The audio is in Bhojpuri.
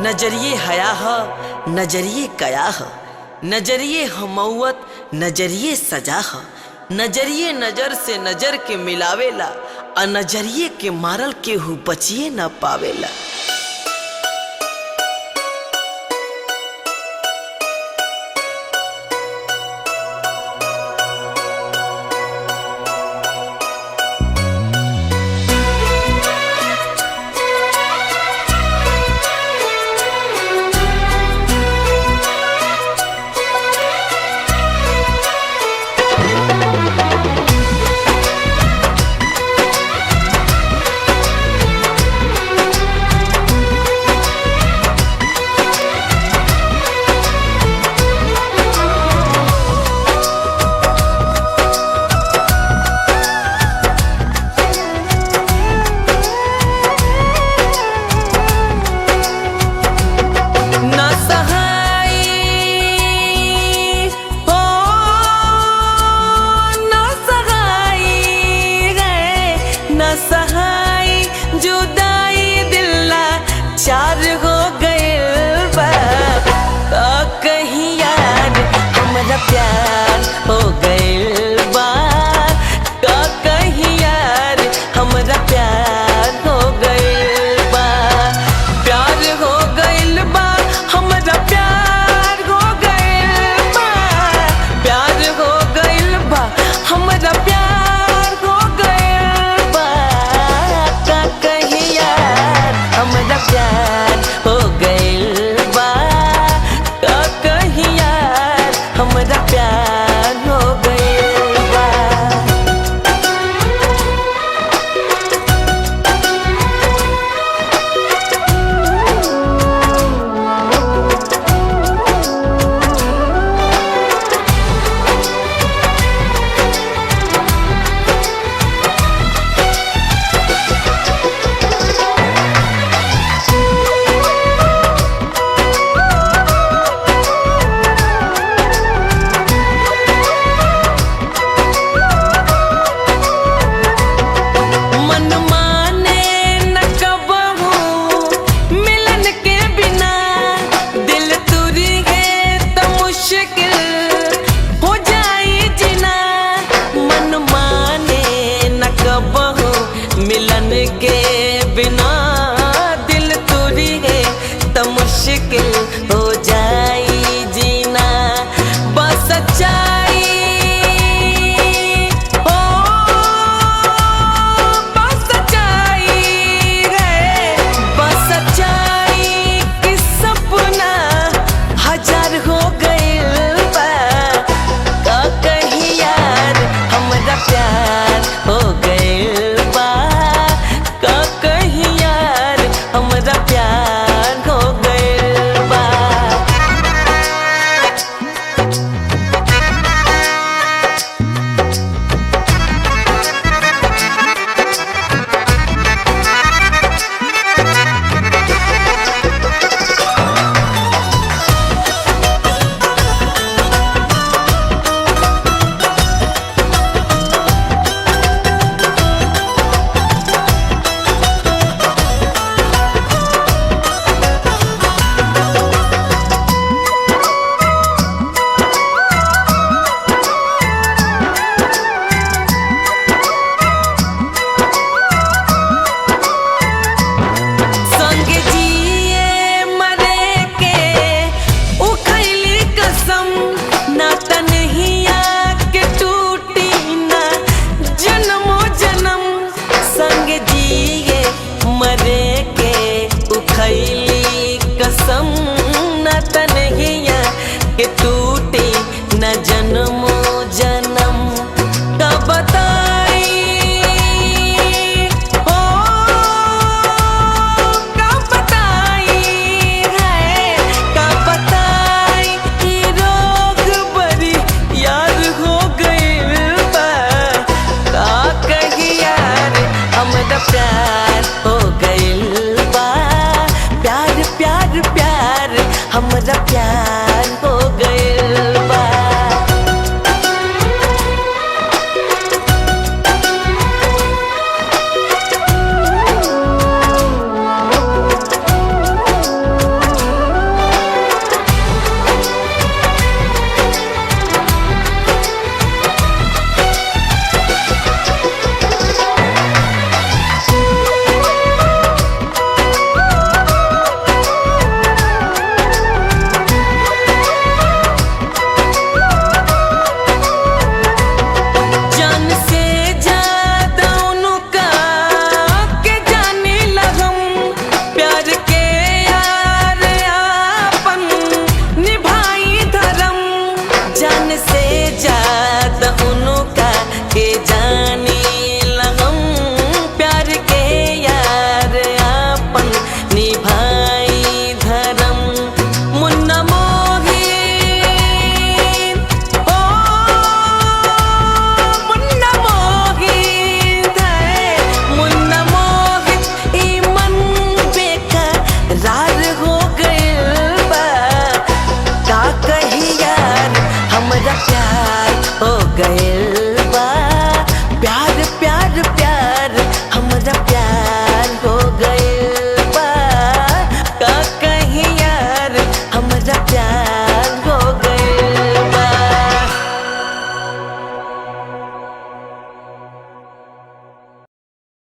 नजरिए हया ह, नजरिए कया ह, नजरिए हमौत, नजरिए सजा ह, नजरिए नजर से नजर के मिलावेला, आ नजरिए के मारल केहू बचिए न पावेला। चार हो गए बा तो कहीं यार हमरा प्यार हो गए बा, तो कहीं यार हमरा प्यार हो गए बा, प्यार हो गए बा हमरा प्यार हो गए बा, प्यार हो गए बा हमरा प्यार हो गए बा, तो कहीं यार हमरा प्यार हो प्यार हो गए।